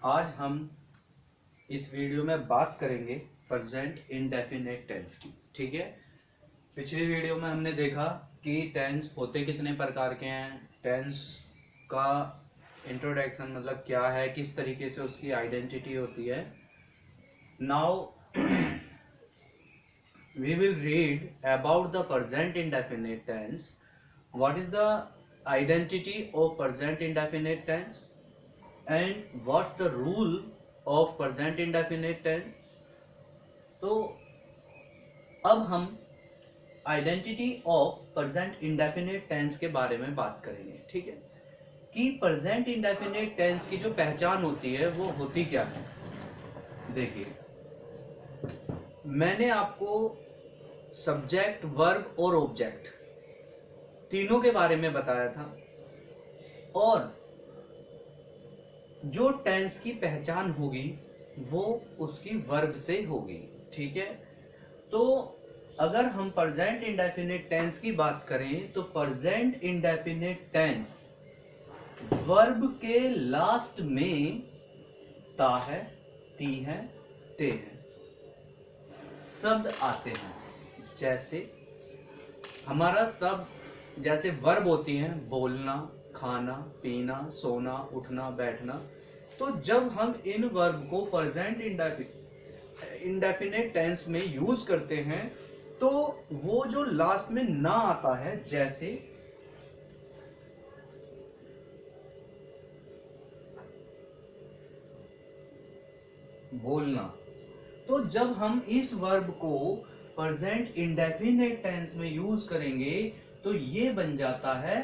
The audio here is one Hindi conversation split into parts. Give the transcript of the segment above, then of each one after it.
आज हम इस वीडियो में बात करेंगे प्रेजेंट इंडेफिनिट टेंस की। ठीक है, पिछली वीडियो में हमने देखा कि टेंस होते कितने प्रकार के हैं, टेंस का इंट्रोडक्शन मतलब क्या है, किस तरीके से उसकी आइडेंटिटी होती है। Now we will read about the present indefinite tense. What is the identity of present indefinite tense and what's the rule of present indefinite tense? तो अब हम identity of present indefinite tense के बारे में बात करेंगे। ठीक है, कि प्रेजेंट इंडेफिनिट टेंस की जो पहचान होती है वो होती क्या है। देखिए, मैंने आपको सब्जेक्ट, वर्ब और ऑब्जेक्ट तीनों के बारे में बताया था, और जो टेंस की पहचान होगी वो उसकी वर्ब से होगी। ठीक है, तो अगर हम प्रेजेंट इंडेफिनिट टेंस की बात करें तो प्रेजेंट इंडेफिनिट टेंस वर्ब के लास्ट में ता है, ती है, ते है शब्द आते हैं। जैसे हमारा सब जैसे वर्ब होती हैं बोलना, खाना, पीना, सोना, उठना, बैठना, तो जब हम इन वर्ब को प्रेजेंट इंडेफिनिट टेंस में यूज करते हैं तो वो जो लास्ट में ना आता है, जैसे बोलना, तो जब हम इस वर्ब को प्रेजेंट इंडेफिनिट टेंस में यूज करेंगे तो ये बन जाता है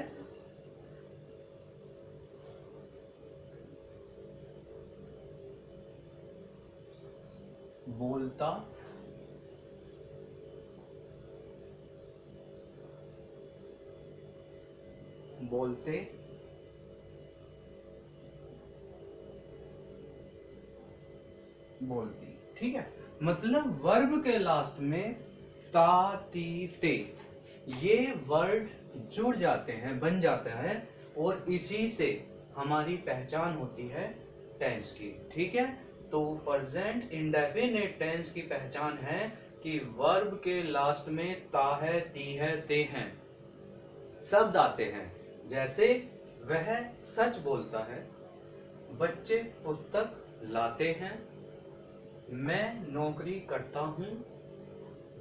बोलता, बोलते, बोलती। ठीक है, मतलब वर्ब के लास्ट में ता, ती, ते ये वर्ड जुड़ जाते हैं, बन जाता है, और इसी से हमारी पहचान होती है टेंस की। ठीक है, तो प्रेजेंट इंडेफिनिट टेंस की पहचान है कि वर्ब के लास्ट में ता है, ती है, ते हैं शब्द आते हैं। जैसे वह सच बोलता है, बच्चे पुस्तक लाते हैं, मैं नौकरी करता हूं,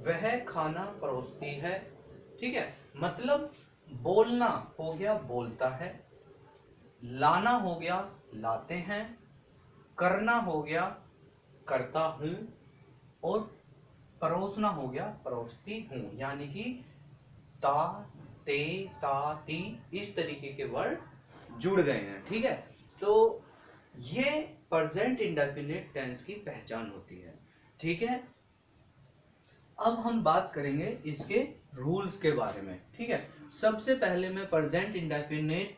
वह खाना परोसती है। ठीक है, मतलब बोलना हो गया बोलता है, लाना हो गया लाते हैं, करना हो गया करता हूं, और परोसना हो गया परोसती हूं। यानी कि ता, ते, ता, ती इस तरीके के वर्ड जुड़ गए हैं। ठीक है, तो ये प्रेजेंट इंडेफिनिट टेंस की पहचान होती है। ठीक है, अब हम बात करेंगे इसके रूल्स के बारे में। ठीक है, सबसे पहले मैं प्रेजेंट इंडेफिनिट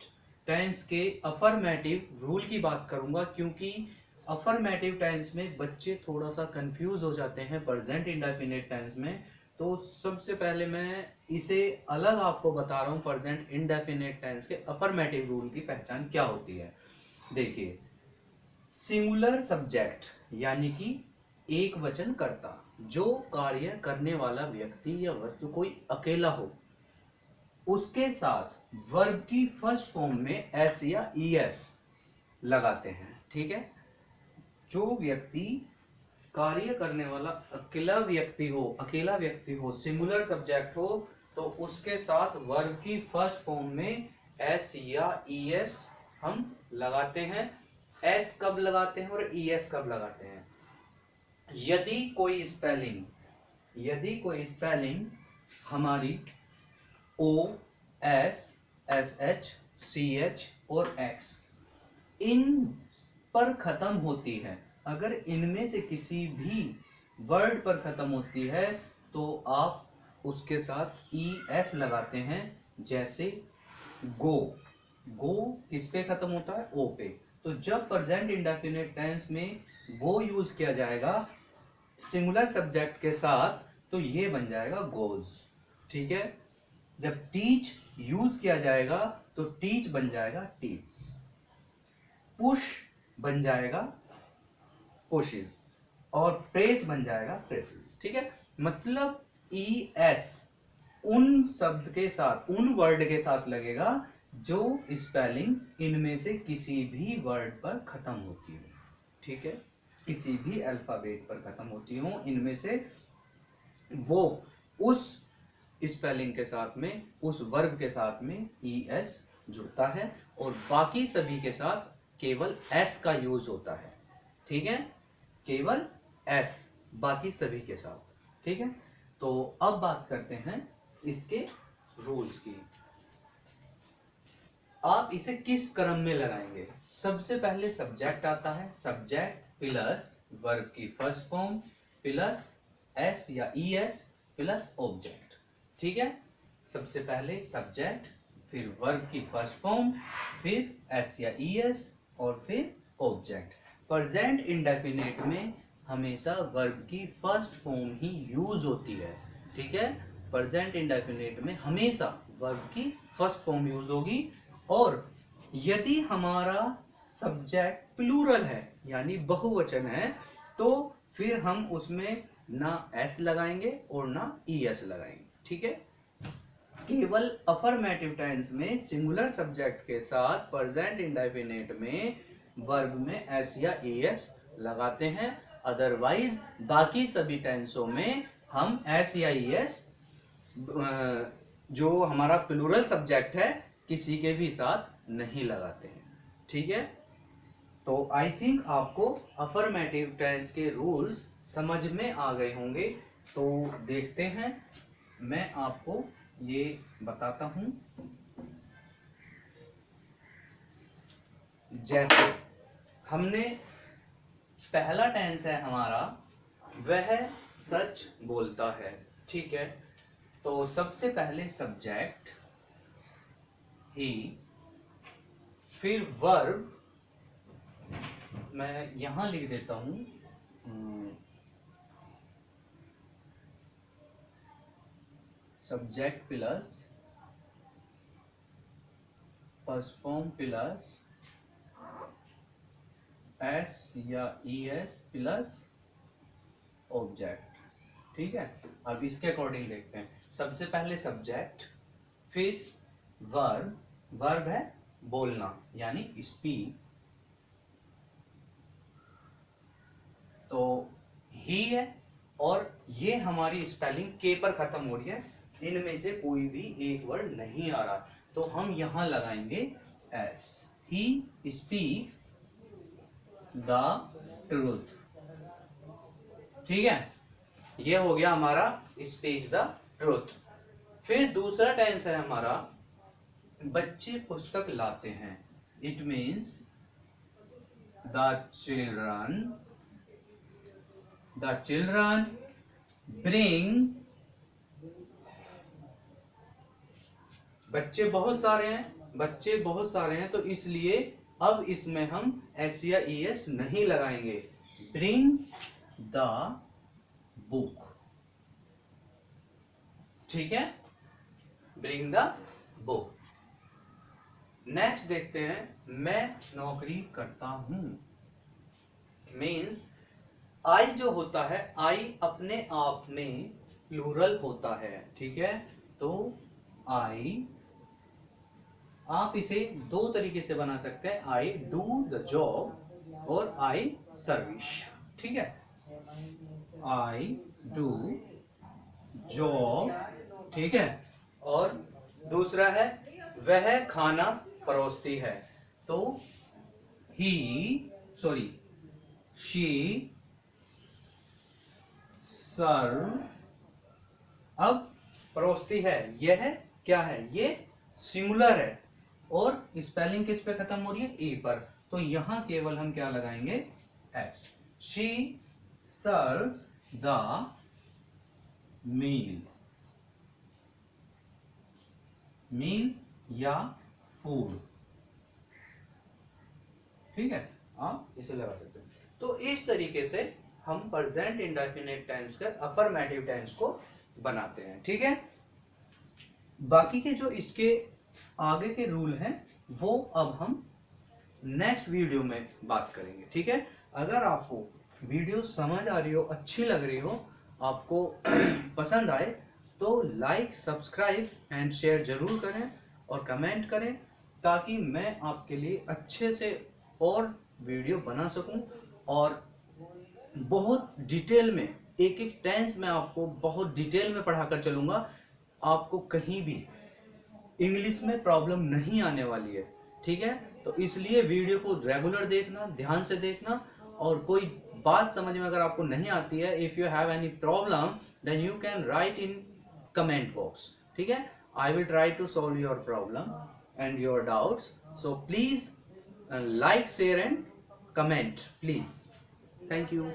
टेंस के अफर्मेटिव रूल की बात करूंगा, क्योंकि अफर्मेटिव टेंस में बच्चे थोड़ा सा कंफ्यूज हो जाते हैं प्रेजेंट इंडेफिनिट टेंस में। तो सबसे पहले मैं इसे अलग आपको बता रहा हूं, प्रेजेंट इंडेफिनिट टेंस के अफर्मेटिव रूल की पहचान क्या होती है। देखिए, सिंगुलर सब्जेक्ट यानी कि एक वचन कर्ता, जो कार्य करने वाला व्यक्ति या वस्तु कोई अकेला हो, उसके साथ वर्ब की फर्स्ट फॉर्म में एस या ईएस लगाते हैं। ठीक है, जो व्यक्ति कार्य करने वाला अकेला व्यक्ति हो, सिंगुलर सब्जेक्ट हो, तो उसके साथ वर्ब की फर्स्ट फॉर्म में एस या ईएस हम लगाते हैं। एस कब लगाते हैं और ईएस कब लगाते हैं? यदि कोई स्पेलिंग हमारी O, S, S H, C H और एक्स इन पर खत्म होती है, अगर इनमें से किसी भी वर्ड पर खत्म होती है तो आप उसके साथ ई एस लगाते हैं। जैसे गो, गो किस पे खत्म होता है? ओ पे। तो जब प्रेजेंट इंडेफिनिट टेंस में गो यूज किया जाएगा सिंगुलर सब्जेक्ट के साथ तो ये बन जाएगा गोज। ठीक है, जब टीच यूज किया जाएगा तो टीच बन जाएगा टीच। पुश बन जाएगा pushes, और प्रेस बन जाएगा presses, ठीक है। मतलब es उन शब्द के साथ, उन वर्ड के साथ लगेगा जो स्पेलिंग इनमें से किसी भी वर्ड पर खत्म होती हो, ठीक है, किसी भी अल्फाबेट पर खत्म होती हो इनमें से, वो उस स्पेलिंग के साथ में, उस वर्ब के साथ में es जुड़ता है, और बाकी सभी के साथ केवल s का यूज होता है, ठीक है, केवल s बाकी सभी के साथ, ठीक है। तो अब बात करते हैं इसके रूल्स की। आप इसे किस क्रम में लगाएंगे? सबसे पहले सब्जेक्ट आता है, सब्जेक्ट प्लस वर्ब की फर्स्ट फॉर्म प्लस s या es प्लस ऑब्जेक्ट, ठीक है। सबसे पहले सब्जेक्ट, फिर वर्ब की फर्स्ट फॉर्म, फिर s या es और फिर ऑब्जेक्ट। प्रेजेंट इंडेफिनिट में हमेशा वर्ब की फर्स्ट फॉर्म ही यूज होती है, ठीक है। प्रेजेंट इंडेफिनिट में हमेशा वर्ब की फर्स्ट फॉर्म यूज होगी, और यदि हमारा सब्जेक्ट प्लूरल है यानी बहुवचन है, तो फिर हम उसमें ना s लगाएंगे और ना es लगाएंगे, ठीक है। केवल अफर्मेटिव टेंस में सिंगुलर सब्जेक्ट के साथ प्रेजेंट इंडेफिनिट में वर्ब में s या es लगाते हैं, अदरवाइज बाकी सभी टेंसों में हम s या es जो हमारा प्लूरल सब्जेक्ट है किसी के भी साथ नहीं लगाते हैं, ठीक है। तो आई थिंक आपको अफर्मेटिव टेंस के रूल्स समझ में आ गए होंगे। तो देखते हैं, मैं आपको ये बताता हूं। जैसे हमने पहला टेंस है हमारा, वह सच बोलता है, ठीक है। तो सबसे पहले सब्जेक्ट ही, फिर वर्ब, मैं यहां लिख देता हूं subject plus first form plus s या es प्लस ऑब्जेक्ट, ठीक है। अब इसके अकॉर्डिंग देखते हैं। सबसे पहले सब्जेक्ट, फिर वर्ब, वर्ब है बोलना यानी स्पीक, तो ही है, और ये हमारी स्पेलिंग के पर खत्म हो रही है, इनमें से कोई भी एक वर्ड नहीं आ रहा, तो हम यहां लगाएंगे S. He speaks the truth, ठीक है, ये हो गया हमारा स्पीक्स द ट्रूथ। फिर दूसरा टेंस है हमारा, बच्चे पुस्तक लाते हैं, it means the children bring, बच्चे बहुत सारे हैं, तो इसलिए अब इसमें हम एस या es नहीं लगाएंगे, ब्रिंग द बुक, ठीक है, ब्रिंग द बुक। नेक्स्ट देखते हैं, मैं नौकरी करता हूं, मीन्स आई जो होता है, आई अपने आप में प्लूरल होता है, ठीक है। तो आई, आप इसे दो तरीके से बना सकते हैं, आई डू द जॉब और आई सर्विस, ठीक है। आई डू जॉब, ठीक है, और दूसरा है वह खाना परोसती है, तो शी सर्व। अब परोसती है, यह क्या है, ये सिंगुलर है, और स्पेलिंग किस पे खत्म हो रही है, ई पर, तो यहां केवल हम क्या लगाएंगे, S. She serves the meal, meal या फूड, ठीक है, आप इसे लगा सकते हैं। तो इस तरीके से हम प्रेजेंट इंडेफिनिट टेंस का अफर्मेटिव टेंस को बनाते हैं, ठीक है। बाकी के जो इसके आगे के रूल हैं वो अब हम नेक्स्ट वीडियो में बात करेंगे, ठीक है। अगर आपको वीडियो समझ आ रही हो, अच्छी लग रही हो, आपको पसंद आए तो लाइक, सब्सक्राइब एंड शेयर जरूर करें और कमेंट करें, ताकि मैं आपके लिए अच्छे से और वीडियो बना सकूं और बहुत डिटेल में एक एक टेंस में आपको बहुत डिटेल में पढ़ाकर चलूंगा। आपको कहीं भी इंग्लिश में प्रॉब्लम नहीं आने वाली है, ठीक है। तो इसलिए वीडियो को रेगुलर देखना, ध्यान से देखना, और कोई बात समझ में अगर आपको नहीं आती है, if you have any problem then you can write in comment box, ठीक है। I will try to solve your problem and your doubts. So please like, share and comment please. Thank you.